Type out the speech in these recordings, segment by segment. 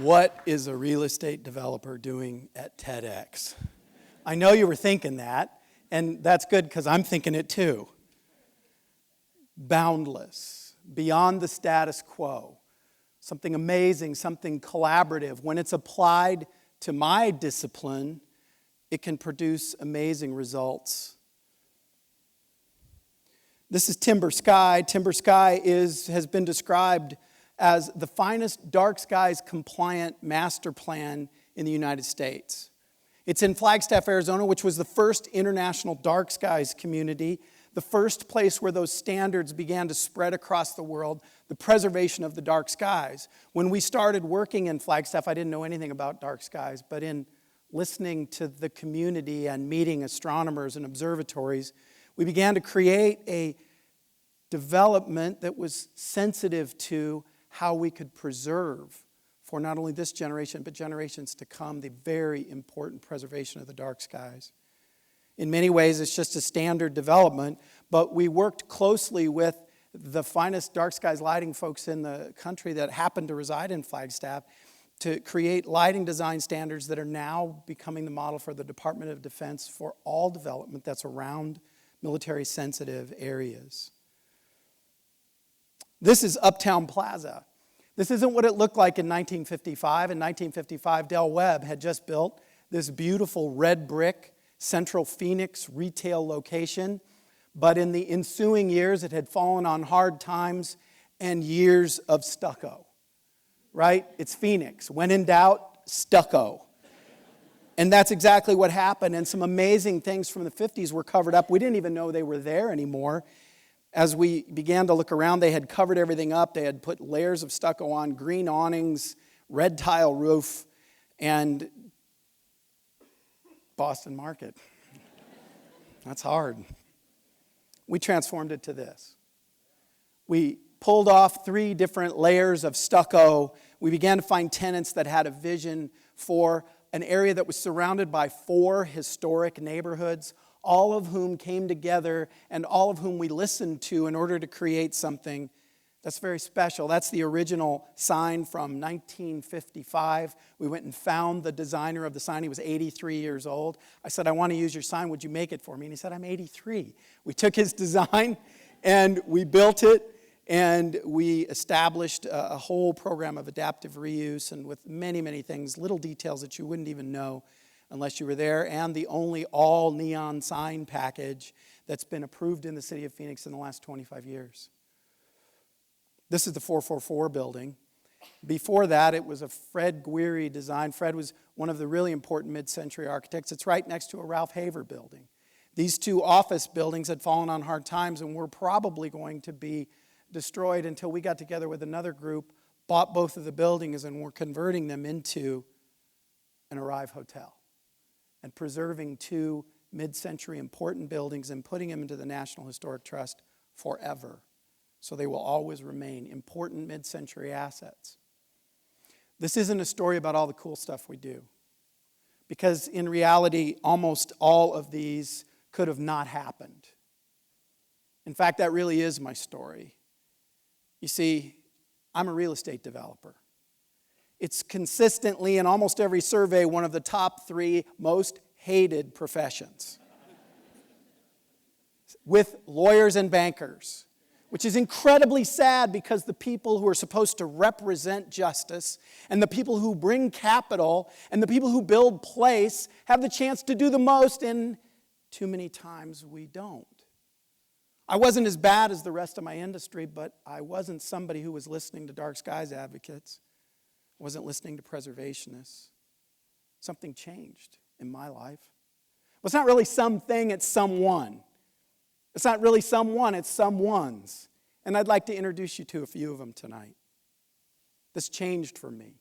What is a real estate developer doing at TEDx? I know you were thinking that, and that's good because I'm thinking it too. Boundless, beyond the status quo, something amazing, something collaborative. When it's applied to my discipline, it can produce amazing results. This is Timber Sky. Timber Sky has been described as the finest dark skies compliant master plan in the United States. It's in Flagstaff, Arizona, which was the first international dark skies community, the first place where those standards began to spread across the world, the preservation of the dark skies. When we started working in Flagstaff, I didn't know anything about dark skies, but in listening to the community and meeting astronomers and observatories, we began to create a development that was sensitive to how we could preserve for not only this generation, but generations to come, the very important preservation of the dark skies. In many ways, it's just a standard development, but we worked closely with the finest dark skies lighting folks in the country that happen to reside in Flagstaff to create lighting design standards that are now becoming the model for the Department of Defense for all development that's around military-sensitive areas. This is Uptown Plaza. This isn't what it looked like in 1955. In 1955, Del Webb had just built this beautiful red brick Central Phoenix retail location. But in the ensuing years, it had fallen on hard times and years of stucco. Right? It's Phoenix. When in doubt, stucco. And that's exactly what happened. And some amazing things from the 50s were covered up. We didn't even know they were there anymore. As we began to look around, they had covered everything up. They had put layers of stucco on, green awnings, red tile roof, and Boston Market. That's hard. We transformed it to this. We pulled off 3 different layers of stucco. We began to find tenants that had a vision for an area that was surrounded by 4 historic neighborhoods, all of whom came together and all of whom we listened to in order to create something that's very special. That's the original sign from 1955. We went and found the designer of the sign. He was 83 years old. I said, I want to use your sign. Would you make it for me? And he said, I'm 83. We took his design and we built it, and we established a whole program of adaptive reuse and with many, many things, little details that you wouldn't even know unless you were there, and the only all-neon sign package that's been approved in the city of Phoenix in the last 25 years. This is the 444 building. Before that, it was a Fred Guiri design. Fred was one of the really important mid-century architects. It's right next to a Ralph Haver building. These 2 office buildings had fallen on hard times and were probably going to be destroyed until we got together with another group, bought both of the buildings, and were converting them into an Arrive Hotel and preserving 2 mid-century important buildings and putting them into the National Historic Trust forever. So they will always remain important mid-century assets. This isn't a story about all the cool stuff we do, because in reality, almost all of these could have not happened. In fact, that really is my story. You see, I'm a real estate developer. It's consistently, in almost every survey, one of the top 3 most hated professions, with lawyers and bankers, which is incredibly sad because the people who are supposed to represent justice and the people who bring capital and the people who build place have the chance to do the most, and too many times we don't. I wasn't as bad as the rest of my industry, but I wasn't somebody who was listening to dark skies advocates. I wasn't listening to preservationists. Something changed in my life. Well, it's not really something, it's someone. It's not really someone, it's someones. And I'd like to introduce you to a few of them tonight. This changed for me.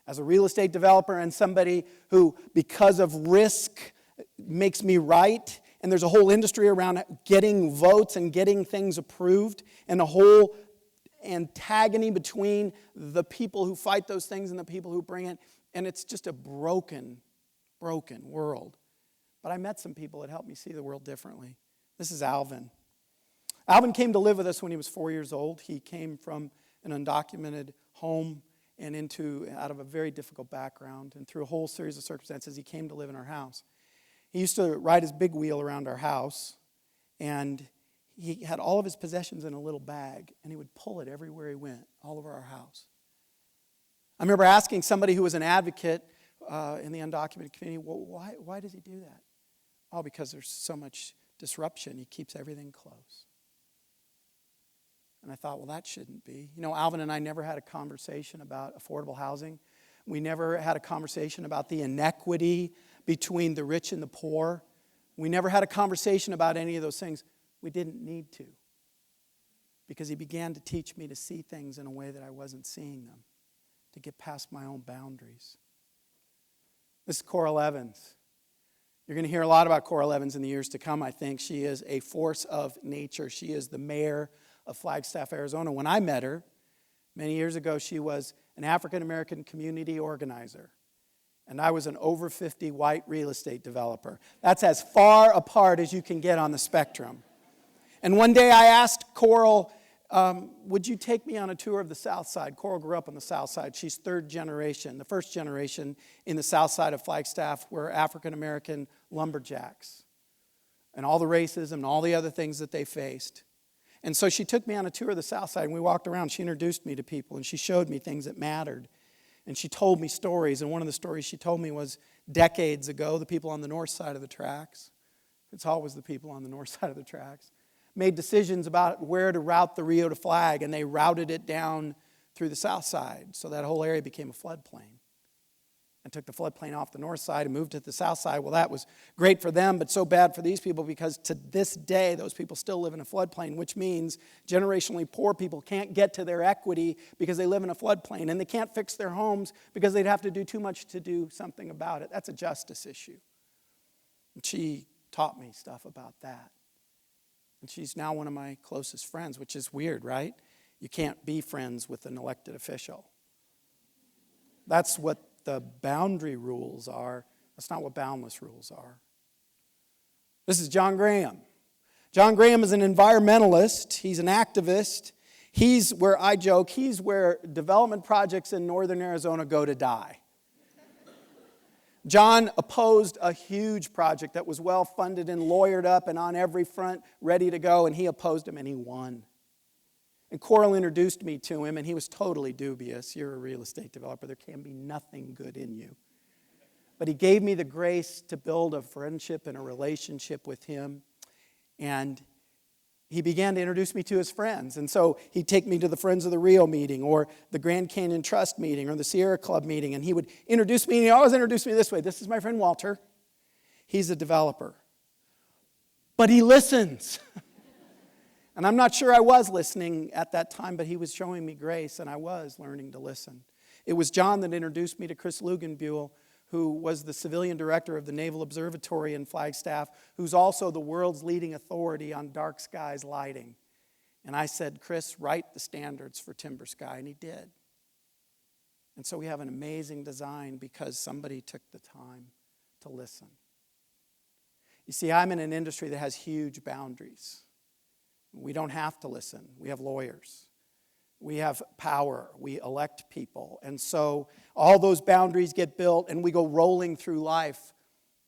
As a real estate developer and somebody who, because of risk, makes me right, and there's a whole industry around getting votes and getting things approved, and a whole antagony between the people who fight those things and the people who bring it, and it's just a broken world. But I met some people that helped me see the world differently. This is Alvin. Alvin came to live with us when he was 4 years old. He came from an undocumented home and out of a very difficult background. And through a whole series of circumstances, he came to live in our house. He used to ride his big wheel around our house, and he had all of his possessions in a little bag, and he would pull it everywhere he went, all over our house. I remember asking somebody who was an advocate in the undocumented community, well, why does he do that? Oh, because there's so much disruption. He keeps everything close. And I thought, well, that shouldn't be. You know, Alvin and I never had a conversation about affordable housing. We never had a conversation about the inequity between the rich and the poor. We never had a conversation about any of those things. We didn't need to, because he began to teach me to see things in a way that I wasn't seeing them, to get past my own boundaries. This is Coral Evans. You're going to hear a lot about Coral Evans in the years to come, I think. She is a force of nature. She is the mayor of Flagstaff, Arizona. When I met her many years ago, she was an African-American community organizer, and I was an over 50 white real estate developer. That's as far apart as you can get on the spectrum. And one day I asked Coral, would you take me on a tour of the South Side? Coral grew up on the South Side. She's third generation. The first generation in the South Side of Flagstaff were African-American lumberjacks, and all the racism and all the other things that they faced. And so she took me on a tour of the South Side, and we walked around. She introduced me to people, and she showed me things that mattered. And she told me stories, and one of the stories she told me was decades ago, the people on the north side of the tracks, it's always the people on the north side of the tracks, made decisions about where to route the Rio to Flag, and they routed it down through the south side. So that whole area became a floodplain. And took the floodplain off the north side and moved to the south side. Well, that was great for them, but so bad for these people, because to this day, those people still live in a floodplain, which means generationally poor people can't get to their equity because they live in a floodplain, and they can't fix their homes because they'd have to do too much to do something about it. That's a justice issue. And she taught me stuff about that. And she's now one of my closest friends, which is weird, right? You can't be friends with an elected official. That's what the boundary rules are. That's not what boundless rules are. This is John Graham. John Graham is an environmentalist. He's an activist. He's where I joke, he's where development projects in northern Arizona go to die. John opposed a huge project that was well funded and lawyered up and on every front ready to go, and he opposed him, and he won. And Coral introduced me to him, and he was totally dubious. You're a real estate developer. There can be nothing good in you. But he gave me the grace to build a friendship and a relationship with him, and he began to introduce me to his friends. And so he'd take me to the Friends of the Rio meeting, or the Grand Canyon Trust meeting, or the Sierra Club meeting, and he would introduce me, and he always introduced me this way. This is my friend Walter. He's a developer. But he listens. And I'm not sure I was listening at that time, but he was showing me grace, and I was learning to listen. It was John that introduced me to Chris Luganbuehl, who was the civilian director of the Naval Observatory in Flagstaff, who's also the world's leading authority on dark skies lighting. And I said, Chris, write the standards for timber sky, and he did. And so we have an amazing design because somebody took the time to listen. You see, I'm in an industry that has huge boundaries. We don't have to listen. We have lawyers. We have power. We elect people. And so all those boundaries get built, and we go rolling through life,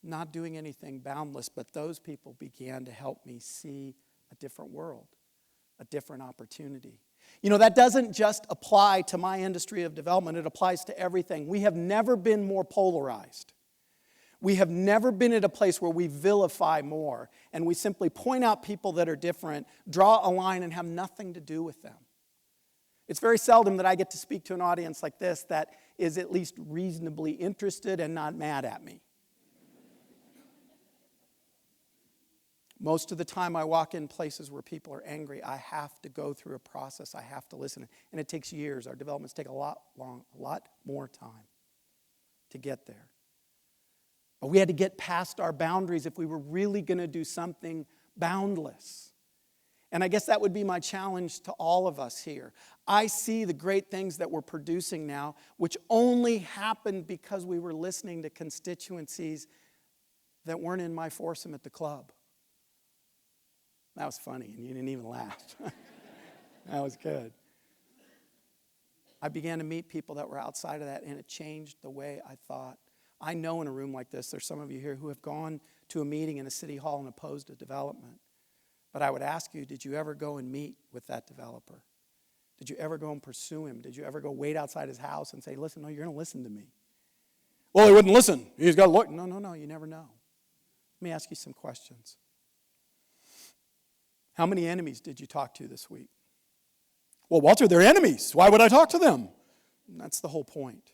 not doing anything boundless. But those people began to help me see a different world, a different opportunity. You know, that doesn't just apply to my industry of development. It applies to everything. We have never been more polarized. We have never been at a place where we vilify more, and we simply point out people that are different, draw a line, and have nothing to do with them. It's very seldom that I get to speak to an audience like this that is at least reasonably interested and not mad at me. Most of the time I walk in places where people are angry, I have to go through a process. I have to listen, and it takes years. Our developments take a lot more time to get there. But we had to get past our boundaries if we were really going to do something boundless. And I guess that would be my challenge to all of us here. I see the great things that we're producing now, which only happened because we were listening to constituencies that weren't in my foursome at the club. That was funny, and you didn't even laugh. That was good. I began to meet people that were outside of that, and it changed the way I thought. I know in a room like this, there's some of you here who have gone to a meeting in a city hall and opposed a development. But I would ask you, did you ever go and meet with that developer? Did you ever go and pursue him? Did you ever go wait outside his house and say, listen, no, you're going to listen to me? Well, he wouldn't listen. He's got to look. No, you never know. Let me ask you some questions. How many enemies did you talk to this week? Well, Walter, they're enemies. Why would I talk to them? And that's the whole point.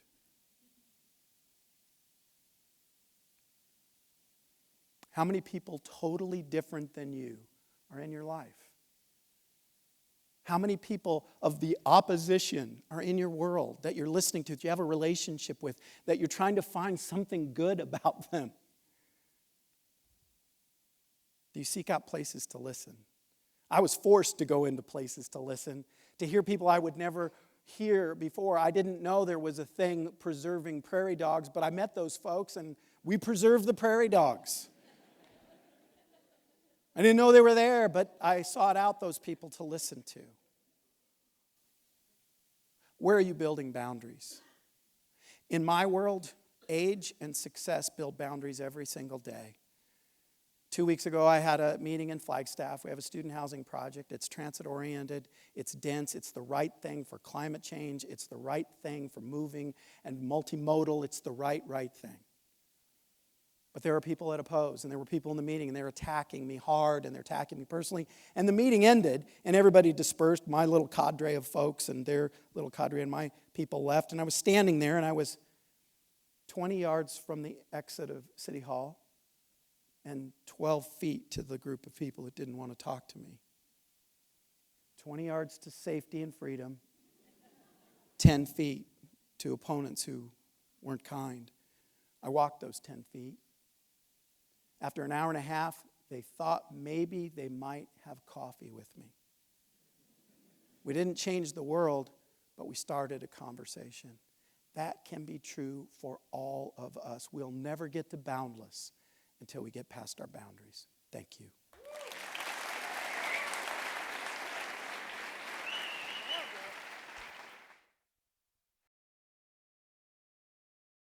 How many people totally different than you are in your life? How many people of the opposition are in your world that you're listening to, that you have a relationship with, that you're trying to find something good about them? Do you seek out places to listen? I was forced to go into places to listen, to hear people I would never hear before. I didn't know there was a thing preserving prairie dogs, but I met those folks and we preserved the prairie dogs. I didn't know they were there, but I sought out those people to listen to. Where are you building boundaries? In my world, age and success build boundaries every single day. 2 weeks ago, I had a meeting in Flagstaff. We have a student housing project. It's transit-oriented. It's dense. It's the right thing for climate change. It's the right thing for moving and multimodal. It's the right thing. But there are people that oppose, and there were people in the meeting, and they're attacking me hard, and they're attacking me personally. And the meeting ended, and everybody dispersed, my little cadre of folks and their little cadre, and my people left. And I was standing there, and I was 20 yards from the exit of City Hall and 12 feet to the group of people that didn't want to talk to me. 20 yards to safety and freedom, 10 feet to opponents who weren't kind. I walked those 10 feet. After an hour and a half, they thought maybe they might have coffee with me. We didn't change the world, but we started a conversation. That can be true for all of us. We'll never get to boundless until we get past our boundaries. Thank you.